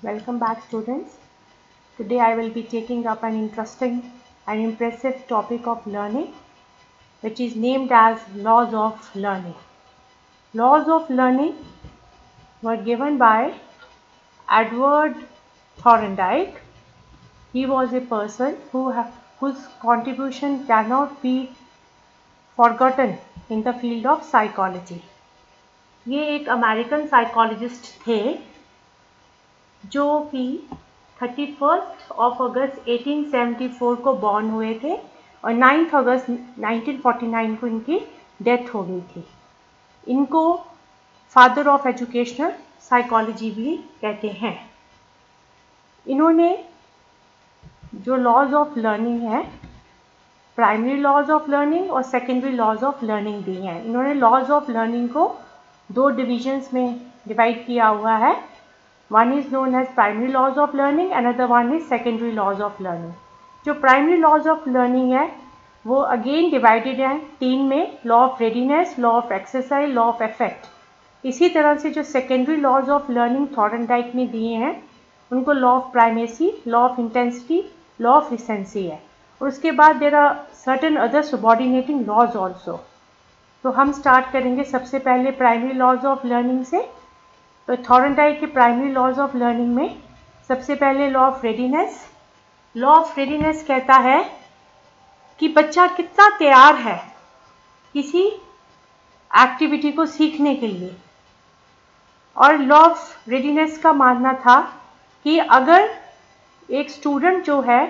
Welcome back, students. Today I will be taking up an interesting and impressive topic of learning, which is named as laws of learning. Laws of learning were given by Edward Thorndike. He was a person whose contribution cannot be forgotten in the field of psychology. ये एक American psychologist थे जो कि 31 अगस्त 1874 को born हुए थे और 9 अगस्त 1949 को इनकी डेथ हो गई थी। इनको फादर ऑफ एजुकेशनल साइकोलॉजी भी कहते हैं। इन्होंने जो लॉज ऑफ लर्निंग है, प्राइमरी लॉज ऑफ लर्निंग और सेकेंडरी लॉज ऑफ लर्निंग दी हैं। इन्होंने लॉज ऑफ लर्निंग को दो डिविजन्स में डिवाइड किया हुआ है। One is known as primary laws of learning, another one is secondary laws of learning. जो primary laws of learning है वो again divided है तीन में, law of readiness, law of exercise, law of effect. इसी तरह से जो secondary laws of learning Thorndike ने दिए हैं उनको law of primacy, law of intensity, law of recency है। और उसके बाद there are certain other subordinating laws also. तो हम स्टार्ट करेंगे सबसे पहले primary laws of learning से। तो थॉर्नडाइक के प्राइमरी लॉज ऑफ लर्निंग में सबसे पहले law of readiness. Law of readiness कहता है कि बच्चा कितना तैयार है किसी एक्टिविटी को सीखने के लिए। और लॉ ऑफ रेडीनेस का मानना था कि अगर एक स्टूडेंट जो है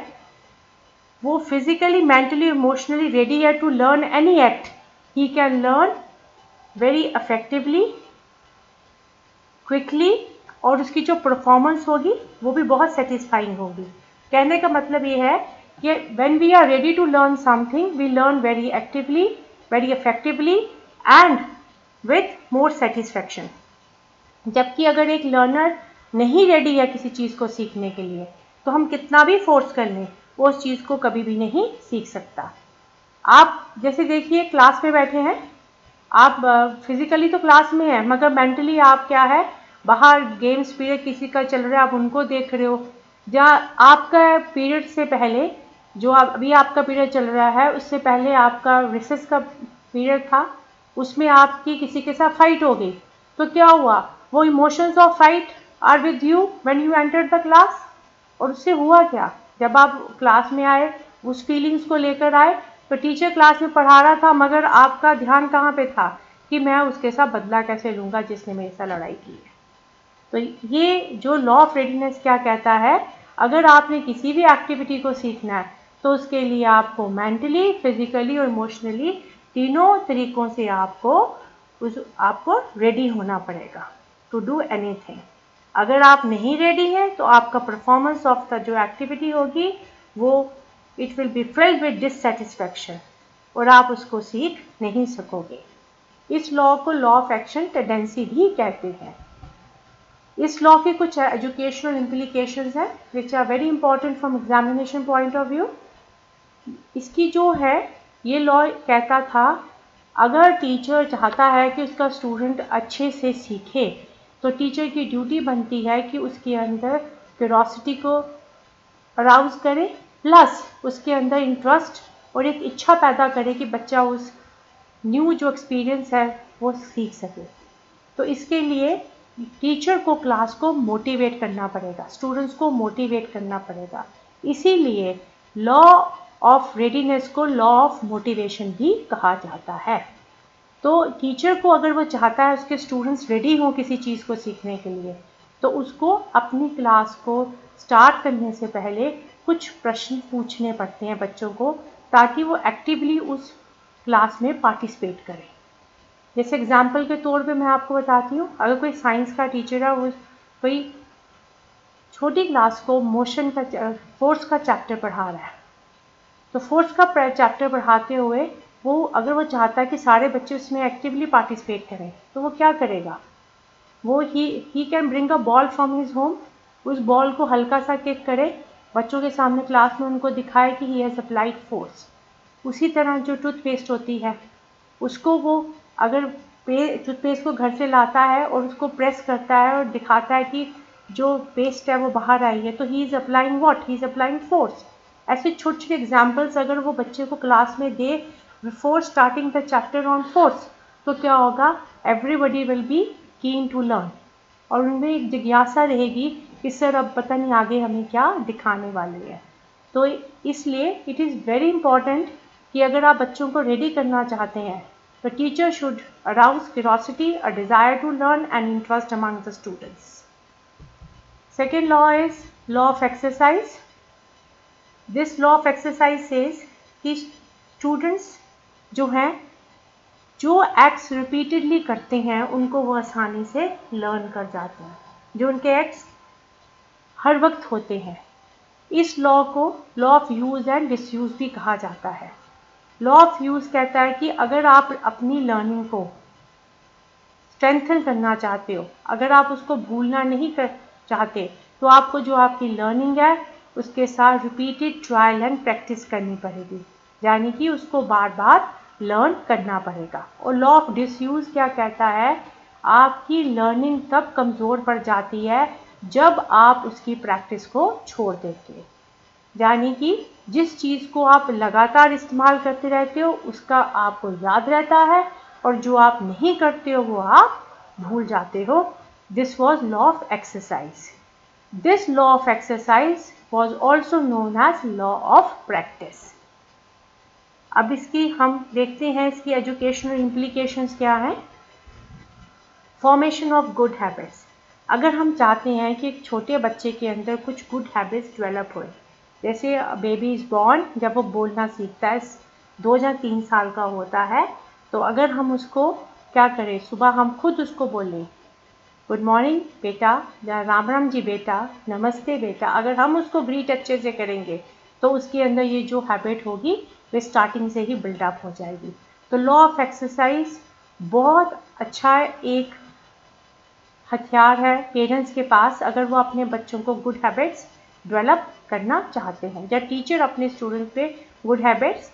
वो फिजिकली, मेंटली, इमोशनली रेडी है to learn any act, he can learn very effectively, quickly, और उसकी जो परफॉर्मेंस होगी वो भी बहुत सेटिस्फाइंग होगी। कहने का मतलब ये है कि when we are ready to learn something we learn very actively, very effectively and with more satisfaction. जबकि अगर एक लर्नर नहीं रेडी है किसी चीज़ को सीखने के लिए तो हम कितना भी फोर्स कर लें वो उस चीज़ को कभी भी नहीं सीख सकता। आप जैसे देखिए क्लास में बैठे हैं, आप फिजिकली तो क्लास में हैं मगर मेंटली आप क्या है, बाहर गेम्स पीरियड किसी का चल रहा है, आप उनको देख रहे हो। जहाँ आपका पीरियड से पहले जो अभी आपका पीरियड चल रहा है उससे पहले आपका रिसेस का पीरियड था, उसमें आपकी किसी के साथ फाइट हो गई तो क्या हुआ, वो emotions of fight are with you when you enter the class. और उससे हुआ क्या, जब आप क्लास में आए उस फीलिंग्स को लेकर आए तो टीचर क्लास में पढ़ा रहा था मगर आपका ध्यान कहाँ पे था कि मैं उसके साथ बदला कैसे लूँगा जिसने मेरे साथ लड़ाई की है। तो ये जो लॉ ऑफ रेडीनेस क्या कहता है, अगर आपने किसी भी एक्टिविटी को सीखना है तो उसके लिए आपको मेंटली, फिजिकली और इमोशनली तीनों तरीकों से आपको रेडी होना पड़ेगा टू डू एनीथिंग। अगर आप नहीं रेडी हैं तो आपका परफॉर्मेंस ऑफ द जो एक्टिविटी होगी वो it will be filled with dissatisfaction और आप उसको सीख नहीं सकोगे। इस लॉ को लॉ ऑफ एक्शन टेंडेंसी भी कहते हैं। इस लॉ के कुछ एजुकेशनल इम्प्लीकेशंस हैं which are very important from examination point of view. इसकी जो है, ये लॉ कहता था अगर टीचर चाहता है कि उसका स्टूडेंट अच्छे से सीखे तो टीचर की ड्यूटी बनती है कि उसके अंदर क्यूरोसिटी को अराउज करे, प्लस उसके अंदर इंटरेस्ट और एक इच्छा पैदा करे कि बच्चा उस न्यू जो एक्सपीरियंस है वो सीख सके। तो इसके लिए टीचर को क्लास को मोटिवेट करना पड़ेगा, स्टूडेंट्स को मोटिवेट करना पड़ेगा। इसीलिए लॉ ऑफ रेडीनेस को लॉ ऑफ मोटिवेशन भी कहा जाता है। तो टीचर को अगर वो चाहता है उसके स्टूडेंट्स रेडी हों किसी चीज़ को सीखने के लिए तो उसको अपनी क्लास को स्टार्ट करने से पहले कुछ प्रश्न पूछने पड़ते हैं बच्चों को ताकि वो एक्टिवली उस क्लास में पार्टिसिपेट करें। जैसे एग्जाम्पल के तौर पे मैं आपको बताती हूँ, अगर कोई साइंस का टीचर है वो कोई छोटी क्लास को मोशन का फोर्स का चैप्टर पढ़ा रहा है तो फोर्स का चैप्टर पढ़ाते हुए वो अगर वो चाहता है कि सारे बच्चे उसमें एक्टिवली पार्टिसिपेट करें तो वो क्या करेगा, वो he can bring a ball from his home, उस बॉल को हल्का सा किक करे, बच्चों के सामने क्लास में उनको दिखाए कि ही हैज़ अप्लाइड फोर्स। उसी तरह जो टूथपेस्ट होती है उसको वो अगर टूथपेस्ट को घर से लाता है और उसको प्रेस करता है और दिखाता है कि जो पेस्ट है वो बाहर आई है, तो he is applying what, he is applying force. ऐसे छोटे छोटे एग्जाम्पल्स अगर वो बच्चे को क्लास में they before starting the chapter on force, तो क्या होगा, everybody will be keen to learn, और उनमें एक जिज्ञासा रहेगी कि सर अब पता नहीं आगे हमें क्या दिखाने वाले हैं। तो इसलिए इट इज़ वेरी इंपॉर्टेंट कि अगर आप बच्चों को रेडी करना चाहते हैं, तो teacher should arouse curiosity, a desire to learn and interest among the students. Second law is law of exercise. This law of exercise says कि स्टूडेंट्स जो हैं, जो एक्ट्स रिपीटेडली करते हैं उनको वो आसानी से लर्न कर जाते हैं, जो उनके एक्ट्स हर वक्त होते हैं। इस लॉ को law of use and disuse भी कहा जाता है। लॉ ऑफ यूज़ कहता है कि अगर आप अपनी लर्निंग को स्ट्रेंथन करना चाहते हो, अगर आप उसको भूलना नहीं कर चाहते, तो आपको जो आपकी लर्निंग है उसके साथ रिपीटेड ट्रायल एंड प्रैक्टिस करनी पड़ेगी, यानी कि उसको बार बार लर्न करना पड़ेगा। और लॉ ऑफ डिसयूज़ क्या कहता है, आपकी लर्निंग तब कमज़ोर पड़ जाती है जब आप उसकी प्रैक्टिस को छोड़ देते हो, यानी कि जिस चीज़ को आप लगातार इस्तेमाल करते रहते हो उसका आपको याद रहता है, और जो आप नहीं करते हो वो आप भूल जाते हो। This was law of exercise. This law of exercise was also known as law of practice. अब इसकी हम देखते हैं इसकी एजुकेशनल इम्प्लीकेशंस क्या हैं। Formation of good habits. अगर हम चाहते हैं कि एक छोटे बच्चे के अंदर कुछ गुड हैबिट्स डेवलप होए, जैसे बेबी इज़ बॉर्न, जब वो बोलना सीखता है 2 या 3 साल का होता है, तो अगर हम उसको क्या करें, सुबह हम खुद उसको बोलें गुड मॉर्निंग बेटा, या राम राम जी बेटा, नमस्ते बेटा, अगर हम उसको ग्रीट अच्छे से करेंगे तो उसके अंदर ये जो हैबिट होगी वो स्टार्टिंग से ही बिल्डअप हो जाएगी। तो लॉ ऑफ एक्सरसाइज बहुत अच्छा एक हथियार है पेरेंट्स के पास, अगर वो अपने बच्चों को गुड हैबिट्स डेवलप करना चाहते हैं, या टीचर अपने स्टूडेंट पे गुड हैबिट्स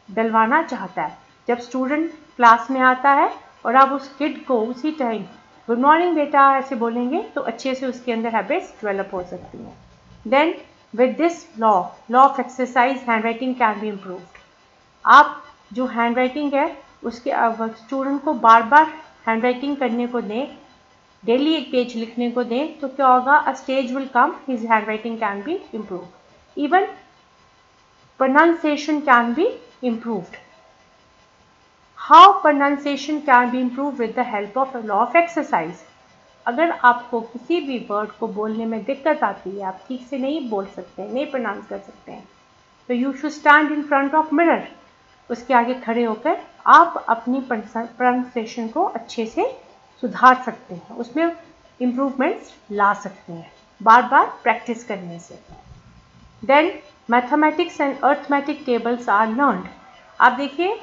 डलवाना चाहता है। जब स्टूडेंट क्लास में आता है और आप उस किड को उसी टाइम गुड मॉर्निंग बेटा ऐसे बोलेंगे, तो अच्छे से उसके अंदर हैबिट्स डेवलप हो सकती हैं। Then with this law of exercise, handwriting can be improved. आप जो हैंड राइटिंग है उसके स्टूडेंट को बार बार हैंड राइटिंग करने को दें, डेली एक पेज लिखने को दें, तो क्या होगा, अ stage will come his hand writing can B improve. Even pronunciation can be improved. How pronunciation can be improved with the help of a law of exercise? अगर आपको किसी भी वर्ड को बोलने में दिक्कत आती है, आप ठीक से नहीं बोल सकते हैं, नहीं प्रोनाउंस कर सकते हैं, तो you should stand in front of mirror. उसके आगे खड़े होकर आप अपनी प्रोनाउंसिएशन को अच्छे से सुधार सकते हैं, उसमें इम्प्रूवमेंट्स ला सकते हैं बार बार प्रैक्टिस करने से। Then mathematics and arithmetic tables are learned. आप देखिए,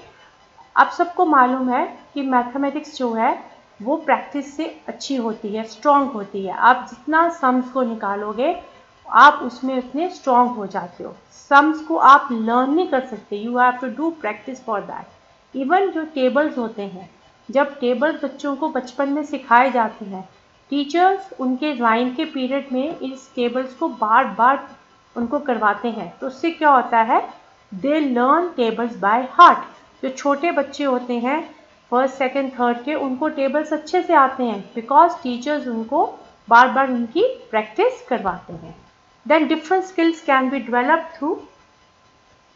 आप सबको मालूम है कि मैथमेटिक्स जो है वो प्रैक्टिस से अच्छी होती है, स्ट्रॉन्ग होती है। आप जितना सम्स को निकालोगे आप उसमें उतने स्ट्रॉन्ग हो जाते हो। सम्स को आप लर्न नहीं कर सकते, you have to do practice for that. Even जो टेबल्स होते हैं, जब टेबल्स बच्चों को बचपन में सिखाए जाते हैं, टीचर्स उनके राइम के पीरियड में इस टेबल्स को बार बार उनको करवाते हैं, तो उससे क्या होता है, they learn tables by heart. जो छोटे बच्चे होते हैं फर्स्ट सेकंड थर्ड के, उनको टेबल्स अच्छे से आते हैं बिकॉज टीचर्स उनको बार बार उनकी प्रैक्टिस करवाते हैं। Then different skills can be develop through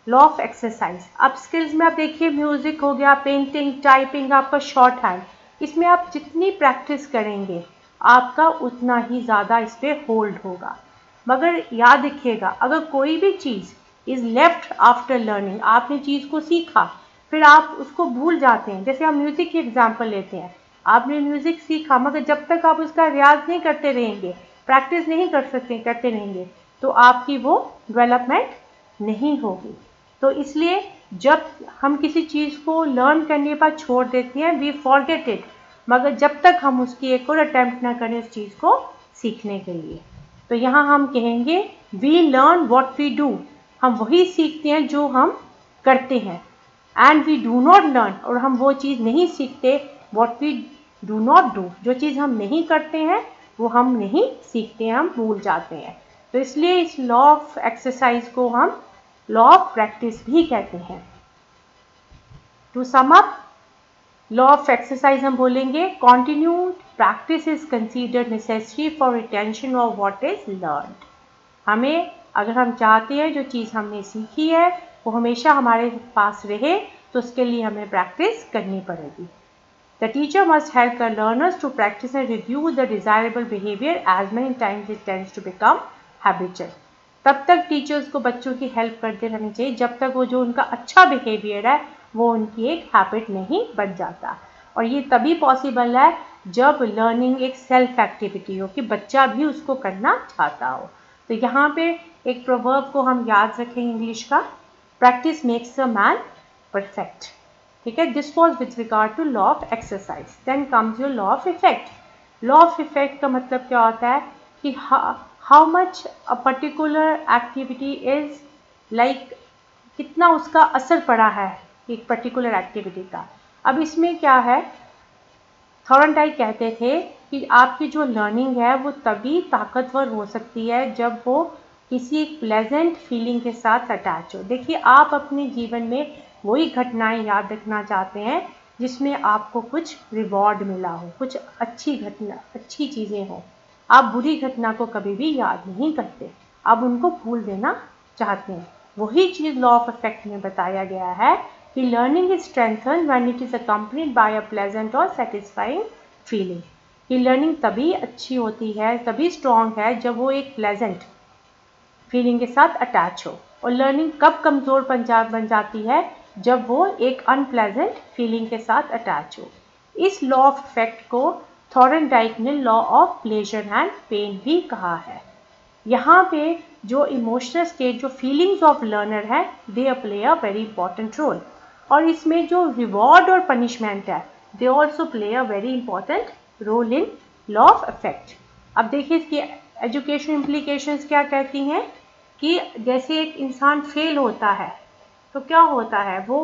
law of exercise. अब स्किल्स में आप देखिए, म्यूजिक हो गया, पेंटिंग, टाइपिंग, आपका शॉर्ट हैंड, इसमें आप जितनी प्रैक्टिस करेंगे आपका उतना ही ज़्यादा इस पर होल्ड होगा। मगर याद रखिएगा, अगर कोई भी चीज़ इज़ लेफ्ट आफ्टर लर्निंग, आपने चीज़ को सीखा फिर आप उसको भूल जाते हैं, जैसे हम म्यूज़िक की एग्जांपल लेते हैं, आपने म्यूज़िक सीखा मगर जब तक आप उसका रियाज नहीं करते रहेंगे, प्रैक्टिस नहीं करते रहेंगे, तो आपकी वो डेवलपमेंट नहीं होगी। तो इसलिए जब हम किसी चीज़ को लर्न करने पर छोड़ देते हैं, वी फॉरगेट इट, मगर जब तक हम उसकी एक और अटैम्प्ट ना करें उस चीज़ को सीखने के लिए, तो यहाँ हम कहेंगे we learn what we do, हम वही सीखते हैं जो हम करते हैं, and we do not learn, और हम वो चीज़ नहीं सीखते what we do not do, जो चीज़ हम नहीं करते हैं वो हम नहीं सीखते, हम भूल जाते हैं। तो इसलिए इस लॉ ऑफ एक्सरसाइज को हम लॉ ऑफ प्रैक्टिस भी कहते हैं। To sum up, law of exercise हम बोलेंगे, continued practice is considered necessary for retention of what is learned. हमें, अगर हम चाहते हैं जो चीज़ हमने सीखी है वो हमेशा हमारे पास रहे, तो उसके लिए हमें प्रैक्टिस करनी पड़ेगी। The teacher must help the learners to practice and review the desirable behavior as many times it tends to become habitual. तब तक टीचर्स को बच्चों की हेल्प करते रहनी चाहिए जब तक वो जो उनका अच्छा बिहेवियर है वो उनकी एक हैबिट नहीं बन जाता। और ये तभी पॉसिबल है जब लर्निंग एक सेल्फ एक्टिविटी हो, कि बच्चा भी उसको करना चाहता हो। तो यहाँ पे एक प्रोवर्ब को हम याद रखें इंग्लिश का, practice makes a man perfect. ठीक है, this was with regard to law of exercise. Then comes your law of effect. Law of effect का मतलब क्या होता है कि how much a particular activity is like, कितना उसका असर पड़ा है एक पर्टिकुलर एक्टिविटी का। अब इसमें क्या है, थॉर्नडाइक कहते थे कि आपकी जो लर्निंग है वो तभी ताकतवर हो सकती है जब वो किसी एक प्लेजेंट फीलिंग के साथ अटैच हो। देखिए, आप अपने जीवन में वही घटनाएं याद रखना चाहते हैं जिसमें आपको कुछ रिवॉर्ड मिला हो, कुछ अच्छी घटना, अच्छी चीज़ें हो। आप बुरी घटना को कभी भी याद नहीं करते, आप उनको भूल देना चाहते हैं। वही चीज़ लॉ ऑफ इफेक्ट में बताया गया है कि learning is strengthen when it is accompanied by a pleasant और सेटिस्फाइंग फीलिंग। कि लर्निंग तभी अच्छी होती है, तभी स्ट्रॉन्ग है जब वो एक प्लेजेंट फीलिंग के साथ अटैच हो। और लर्निंग कब कमज़ोर बन जाती है, जब वो एक अनप्लेजेंट फीलिंग के साथ अटैच हो। इस लॉ ऑफ इफेक्ट को थॉर्नडाइक ने law of pleasure and pain भी कहा है। यहाँ पे जो इमोशनल स्टेट, जो फीलिंग्स ऑफ लर्नर है, they play a very important role. और इसमें जो रिवॉर्ड और पनिशमेंट है, they also play a very important role in law of effect. अब देखिए इसकी एजुकेशन इम्प्लीकेशंस क्या कहती हैं कि जैसे एक इंसान फेल होता है तो क्या होता है, वो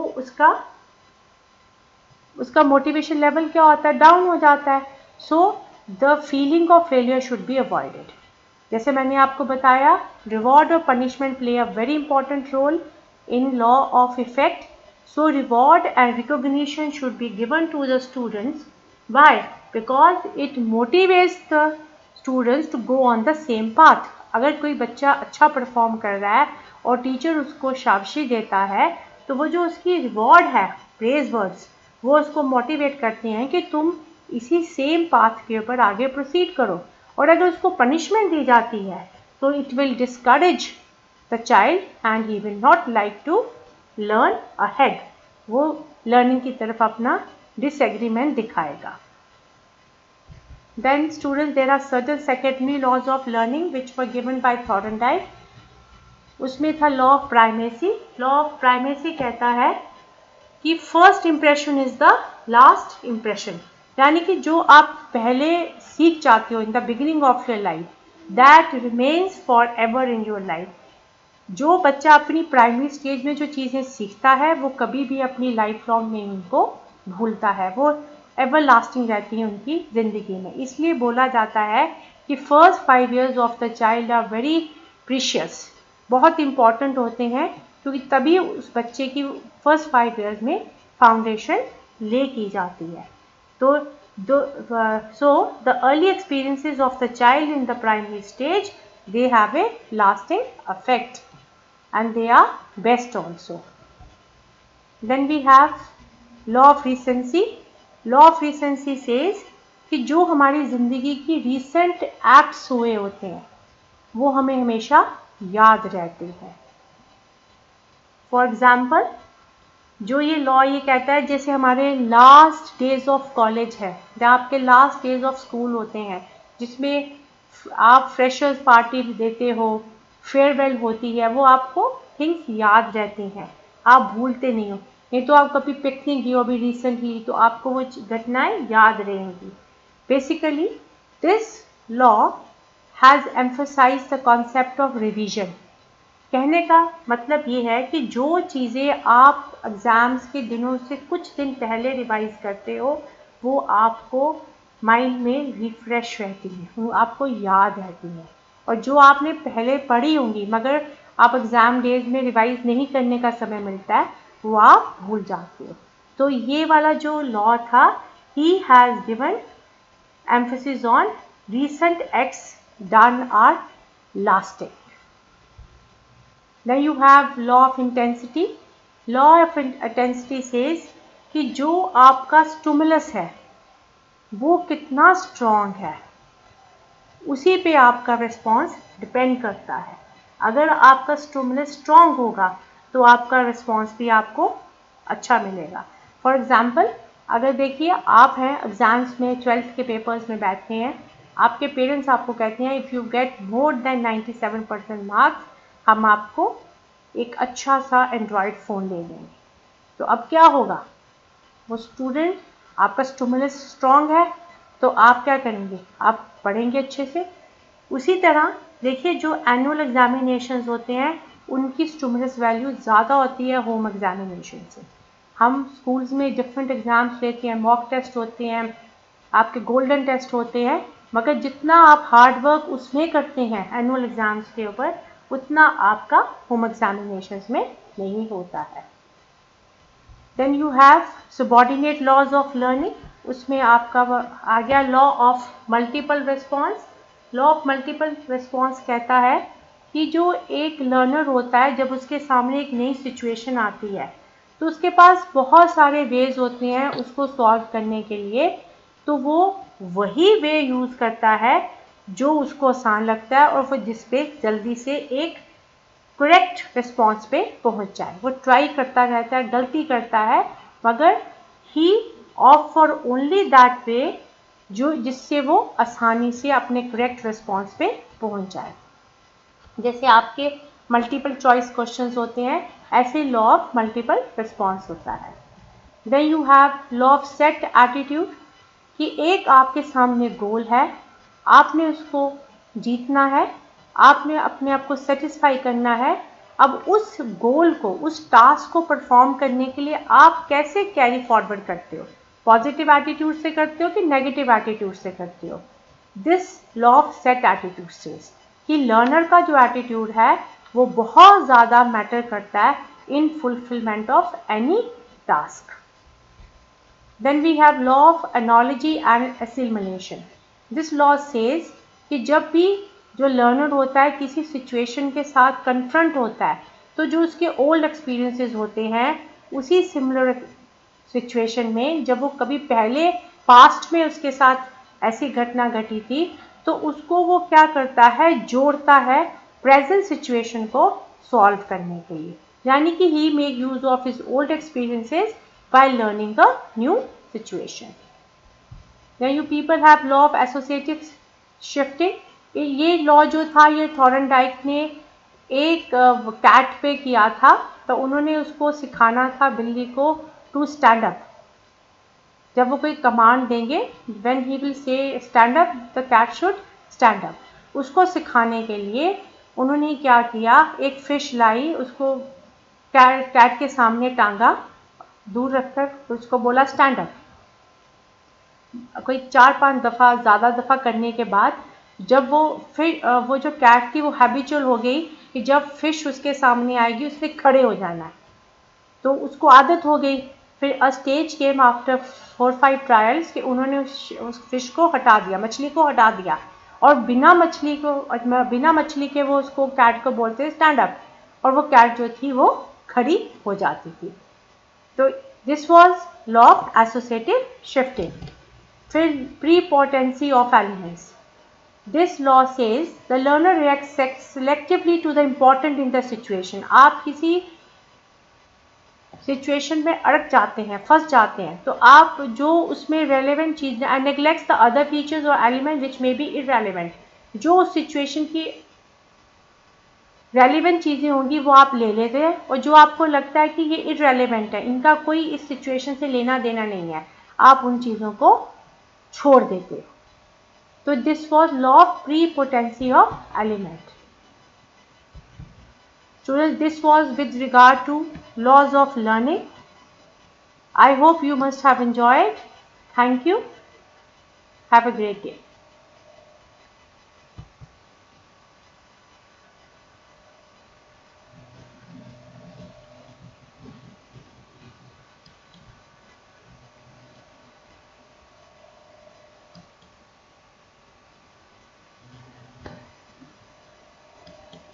उसका मोटिवेशन लेवल क्या होता है, डाउन हो जाता है। So the feeling of failure should be avoided. जैसे मैंने आपको बताया, रिवॉर्ड और punishment play a very important role in law of effect. So reward and recognition should be given to the students. Why? Because it motivates the students to go on the same path. अगर कोई बच्चा अच्छा perform कर रहा है और teacher उसको शाबाशी देता है, तो वो जो उसकी रिवॉर्ड है, प्रेज वर्ड्स, वो उसको मोटिवेट करते हैं कि तुम इसी सेम पाथ के ऊपर आगे प्रोसीड करो। और अगर उसको पनिशमेंट दी जाती है तो it will discourage the child and he will not like to learn ahead. वो लर्निंग की तरफ अपना डिसएग्रीमेंट दिखाएगा। Then students, there are certain secondary laws of learning which were given by Thorndike. उसमें था law of primacy. Law of primacy कहता है कि first impression is the last impression. यानी कि जो आप पहले सीख जाते हो in the beginning of your life, that remains for ever in your life. जो बच्चा अपनी प्राइमरी स्टेज में जो चीज़ें सीखता है वो कभी भी अपनी लाइफ लॉन्ग में उनको भूलता है, वो एवर लास्टिंग रहती है उनकी ज़िंदगी में। इसलिए बोला जाता है कि first 5 years of the child are very precious, बहुत इंपॉर्टेंट होते हैं, क्योंकि तभी उस बच्चे की फर्स्ट 5 years में फाउंडेशन ले की जाती है। तो so the early experiences of the child in the primary stage, they have a lasting effect and they are best also. Then we have law of recency. Law of recency says कि जो हमारी ज़िंदगी की recent acts हुए होते हैं वो हमें हमेशा याद रहते हैं। फॉर एग्जाम्पल, जो ये लॉ ये कहता है, जैसे हमारे लास्ट डेज ऑफ कॉलेज है, जहाँ आपके लास्ट डेज ऑफ स्कूल होते हैं, जिसमें आप फ्रेशर्स पार्टी देते हो, फेयरवेल होती है, वो आपको थिंग्स याद रहते हैं, आप भूलते नहीं हो। नहीं तो आप कभी पिकनिक गए हो अभी रिसेंटली, तो आपको वो घटनाएं याद रहेंगी। Basically this law has emphasised the concept of revision. कहने का मतलब ये है कि जो चीज़ें आप एग्ज़ाम्स के दिनों से कुछ दिन पहले रिवाइज करते हो वो आपको माइंड में रिफ्रेश रहती हैं, वो आपको याद रहती हैं। और जो आपने पहले पढ़ी होंगी मगर आप एग्ज़ाम डेज में रिवाइज नहीं करने का समय मिलता है, वो आप भूल जाते हो। तो ये वाला जो लॉ था, he has given emphasis on recent acts done are lasting. Then you have law of intensity. Law of intensity says कि जो आपका स्टिमुलस है वो कितना स्ट्रॉन्ग है, उसी पे आपका रिस्पॉन्स डिपेंड करता है। अगर आपका स्टिमुलस स्ट्रॉन्ग होगा तो आपका रिस्पॉन्स भी आपको अच्छा मिलेगा। फॉर एग्ज़ाम्पल, अगर देखिए आप हैं एग्ज़ाम्स में, 12th के पेपर्स में बैठे हैं, आपके पेरेंट्स आपको कहते हैं if you get more than 97% marks हम आपको एक अच्छा सा एंड्रॉयड फ़ोन दे देंगे। तो अब क्या होगा, वो स्टूडेंट, आपका स्टिमुलस स्ट्रॉन्ग है तो आप क्या करेंगे, आप पढ़ेंगे अच्छे से। उसी तरह देखिए जो एनुअल एग्जामिनेशंस होते हैं उनकी स्टिमुलस वैल्यू ज़्यादा होती है होम एग्जामिनेशन से। हम स्कूल्स में डिफरेंट एग्ज़ाम्स लेते हैं, मॉक टेस्ट होते हैं, आपके गोल्डन टेस्ट होते हैं, मगर जितना आप हार्ड वर्क उसमें करते हैं एनुअल एग्ज़ाम्स के ऊपर, उतना आपका होम एग्जामिनेशंस में नहीं होता है। Then you have subordinate laws of learning, उसमें आपका आ गया law of multiple response. Law of multiple response कहता है कि जो एक लर्नर होता है जब उसके सामने एक नई सिचुएशन आती है तो उसके पास बहुत सारे वेज होते हैं उसको सॉल्व करने के लिए, तो वो वही वे यूज़ करता है जो उसको आसान लगता है और वो जिस पे जल्दी से एक करेक्ट रिस्पॉन्स पे पहुंच जाए। वो ट्राई करता रहता है, गलती करता है, मगर he off for only that way जो जिससे वो आसानी से अपने करेक्ट रिस्पॉन्स पे पहुंच जाए। जैसे आपके मल्टीपल चॉइस क्वेश्चंस होते हैं, ऐसे लॉ ऑफ मल्टीपल रिस्पॉन्स होता है। Then you have law of set attitude कि एक आपके सामने गोल है, आपने उसको जीतना है, आपने अपने आप को सेटिस्फाई करना है। अब उस गोल को, उस टास्क को परफॉर्म करने के लिए आप कैसे कैरी फॉरवर्ड करते हो, पॉजिटिव एटीट्यूड से करते हो कि नेगेटिव एटीट्यूड से करते हो। This law of set attitude says कि लर्नर का जो एटीट्यूड है वो बहुत ज़्यादा मैटर करता है in fulfilment of any task. Then we have law of analogy and assimilation. This law says कि जब भी जो लर्नर होता है किसी सिचुएशन के साथ कन्फ्रंट होता है तो जो उसके ओल्ड एक्सपीरियंसेस होते हैं उसी सिमिलर सिचुएशन में जब वो कभी पहले पास्ट में उसके साथ ऐसी घटना घटी थी तो उसको वो क्या करता है, जोड़ता है प्रेजेंट सिचुएशन को सॉल्व करने के लिए। यानी कि he make use of his old experiences while learning a new situation. Then you people have law of associative shifting. ये लॉ जो था ये थॉर्नडाइक ने एक कैट पे किया था, तो उन्होंने उसको सिखाना था बिल्ली को टू स्टैंड अप। जब वो कोई कमांड देंगे, when he will say stand up the cat should stand up, उसको सिखाने के लिए उन्होंने क्या किया, एक फिश लाई, उसको कैट के सामने टांगा, दूर रखकर उसको बोला स्टैंड अप। कोई 4-5 दफ़ा, ज़्यादा दफ़ा करने के बाद जब वो जो कैट थी वो हैबिचुअल हो गई कि जब फिश उसके सामने आएगी उसने खड़े हो जाना है, तो उसको आदत हो गई। फिर अ स्टेज केम आफ्टर 4-5 ट्रायल्स कि उन्होंने उस फिश को हटा दिया, मछली को हटा दिया, और बिना मछली के वो उसको कैट को बोलते स्टैंड अप, और वो कैट जो थी वो खड़ी हो जाती थी। तो this was law of associative shifting. फिर prepotency of elements. This law says the learner react selectively to the important in the situation. आप किसी सिचुएशन में अड़क जाते हैं, फंस जाते हैं, तो आप जो उसमें रेलेवेंट चीज़ें एंड नेग्लेक्ट्स द अदर फीचर्स और element which may be irrelevant, जो उस सिचुएशन की रेलिवेंट चीज़ें होंगी वो आप ले लेते हैं, और जो आपको लगता है कि ये इररेलेवेंट है, इनका कोई इस सिचुएशन से लेना देना नहीं है, आप उन चीज़ों को छोड़ देते हो। तो this was law of prepotency of element. Students, this was with regard to laws of learning. I hope you must have enjoyed. Thank you. Have a great day.